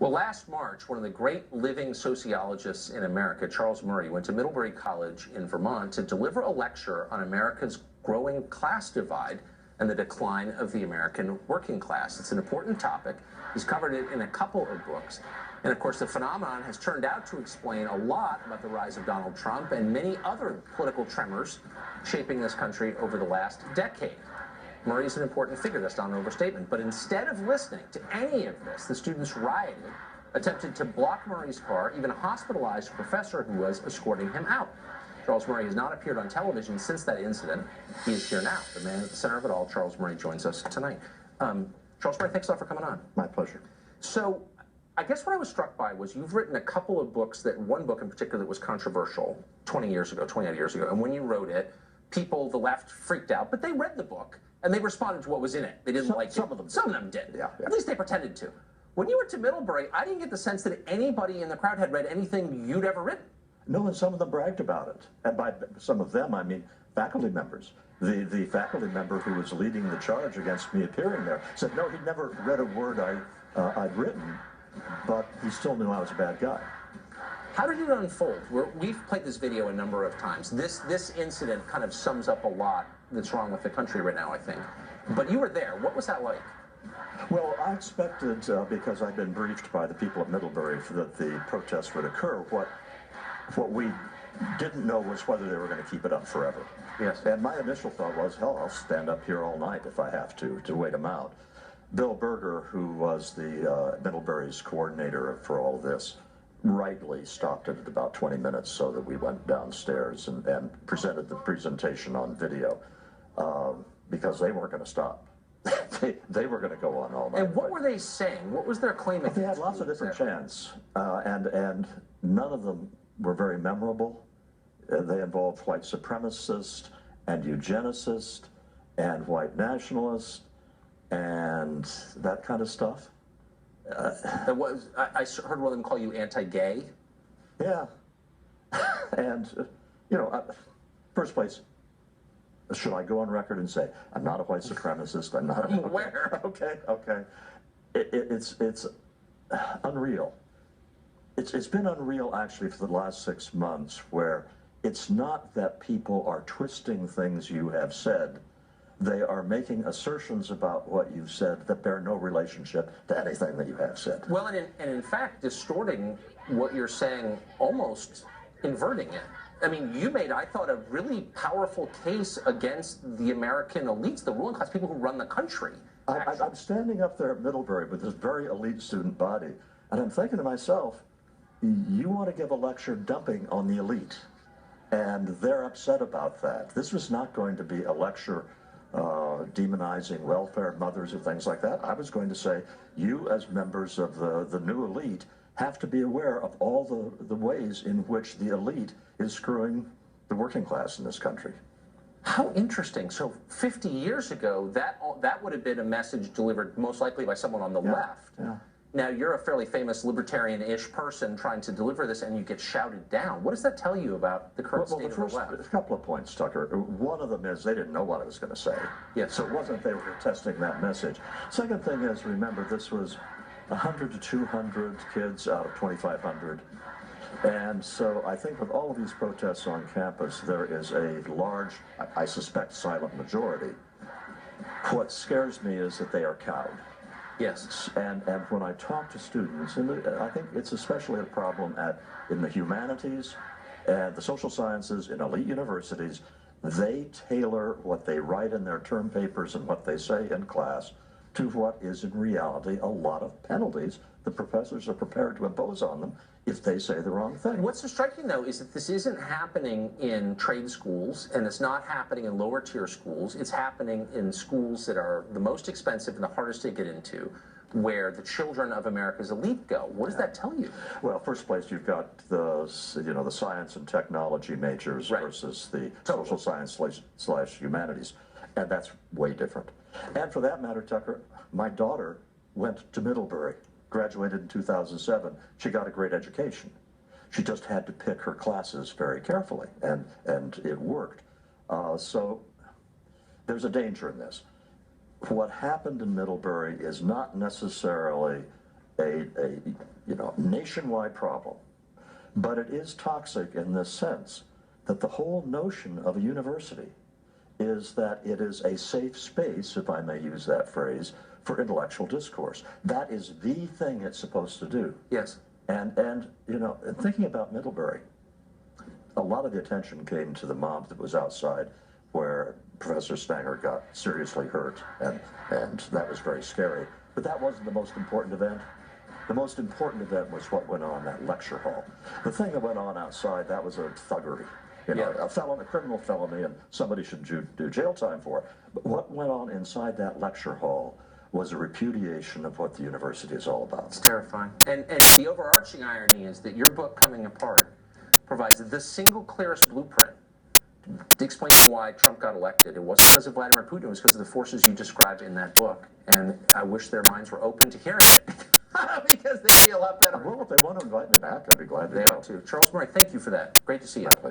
Well, last March, one of the great living sociologists in America, Charles Murray, went to Middlebury College in Vermont to deliver a lecture on America's growing class divide and the decline of the American working class. It's an important topic. He's covered it in a couple of books. And of course, the phenomenon has turned out to explain a lot about the rise of Donald Trump and many other political tremors shaping this country over the last decade. Murray's an important figure, that's not an overstatement. But instead of listening to any of this, the students rioted, attempted to block Murray's car, even hospitalized a professor who was escorting him out. Charles Murray has not appeared on television since that incident. He is here now. The man at the center of it all, Charles Murray, joins us tonight. Charles Murray, thanks a lot for coming on. My pleasure. So, I guess what I was struck by was you've written a couple of books, one book in particular that was controversial 20 years ago, 28 years ago, and when you wrote it, people, the left, freaked out, but they read the book, and they responded to what was in it. They didn't like it. Some of them did. Some of them did. Yeah. At least they pretended to. When you went to Middlebury, I didn't get the sense that anybody in the crowd had read anything you'd ever written. No, and some of them bragged about it. And by some of them, I mean faculty members. The faculty member who was leading the charge against me appearing there said, no, he'd never read a word I'd written, but he still knew I was a bad guy. How did it unfold? We've played this video a number of times. This incident kind of sums up a lot that's wrong with the country right now, I think. But you were there. What was that like? Well, I expected, because I'd been briefed by the people at Middlebury that the protests would occur. What we didn't know was whether they were going to keep it up forever. Yes. And my initial thought was, hell, I'll stand up here all night if I have to wait them out. Bill Berger, who was the Middlebury's coordinator for all of this, rightly stopped it at about 20 minutes so that we went downstairs and presented the presentation on video because they weren't going to stop. They were going to go on all night. And what were they saying? What was their claim? They had lots of different chants, and none of them were very memorable. They involved white supremacists and eugenicists and white nationalists and that kind of stuff. I heard one of them call you anti-gay. Yeah. And, first place, should I go on record and say, I'm not a white supremacist, I'm not a... I'm aware. Okay. It's unreal. It's been unreal, actually, for the last 6 months, where it's not that people are twisting things you have said. They are making assertions about what you've said that bear no relationship to anything that you have said. Well, and in fact, distorting what you're saying, almost inverting it. I mean, you made, I thought, a really powerful case against the American elites, the ruling class, people who run the country. I'm standing up there at Middlebury with this very elite student body, and I'm thinking to myself, you want to give a lecture dumping on the elite, and they're upset about that. This was not going to be a lecture demonizing welfare mothers or things like that. I was going to say, you as members of the new elite have to be aware of all the ways in which the elite is screwing the working class in this country. How interesting. So 50 years ago, that would have been a message delivered most likely by someone on the left. Yeah. Now, you're a fairly famous libertarian-ish person trying to deliver this, and you get shouted down. What does that tell you about the current state of the left? A couple of points, Tucker. One of them is they didn't know what I was going to say. Yes. So it wasn't they were testing that message. Second thing is, remember, this was 100 to 200 kids out of 2,500. And so I think with all of these protests on campus, there is a large, I suspect, silent majority. What scares me is that they are cowed. Yes. And when I talk to students, and I think it's especially a problem in the humanities and the social sciences in elite universities, they tailor what they write in their term papers and what they say in class to what is in reality a lot of penalties the professors are prepared to impose on them if they say the wrong thing. What's so striking, though, is that this isn't happening in trade schools, and it's not happening in lower tier schools. It's happening in schools that are the most expensive and the hardest to get into, where the children of America's elite go. What does that tell you? Well, first place, you've got the science and technology majors versus the social science / humanities, and that's way different. And for that matter, Tucker, my daughter went to Middlebury, graduated in 2007. She got a great education. She just had to pick her classes very carefully, and it worked. So there's a danger in this. What happened in Middlebury is not necessarily a nationwide problem, but it is toxic in this sense that the whole notion of a university is that it is a safe space, if I may use that phrase, for intellectual discourse. That is the thing it's supposed to do. Yes. And thinking about Middlebury, a lot of the attention came to the mob that was outside where Professor Stanger got seriously hurt, and that was very scary. But that wasn't the most important event. The most important event was what went on in that lecture hall. The thing that went on outside, that was a thuggery. A criminal felony, and somebody should do jail time for it. But what went on inside that lecture hall was a repudiation of what the university is all about. It's terrifying. And the overarching irony is that your book, Coming Apart, provides the single clearest blueprint to explain why Trump got elected. It wasn't because of Vladimir Putin, it was because of the forces you describe in that book. And I wish their minds were open to hearing it. Because they'd be a lot better. Well, if they want to invite me back, I'd be glad to. They ought to. Charles Murray, thank you for that. Great to see you. My pleasure.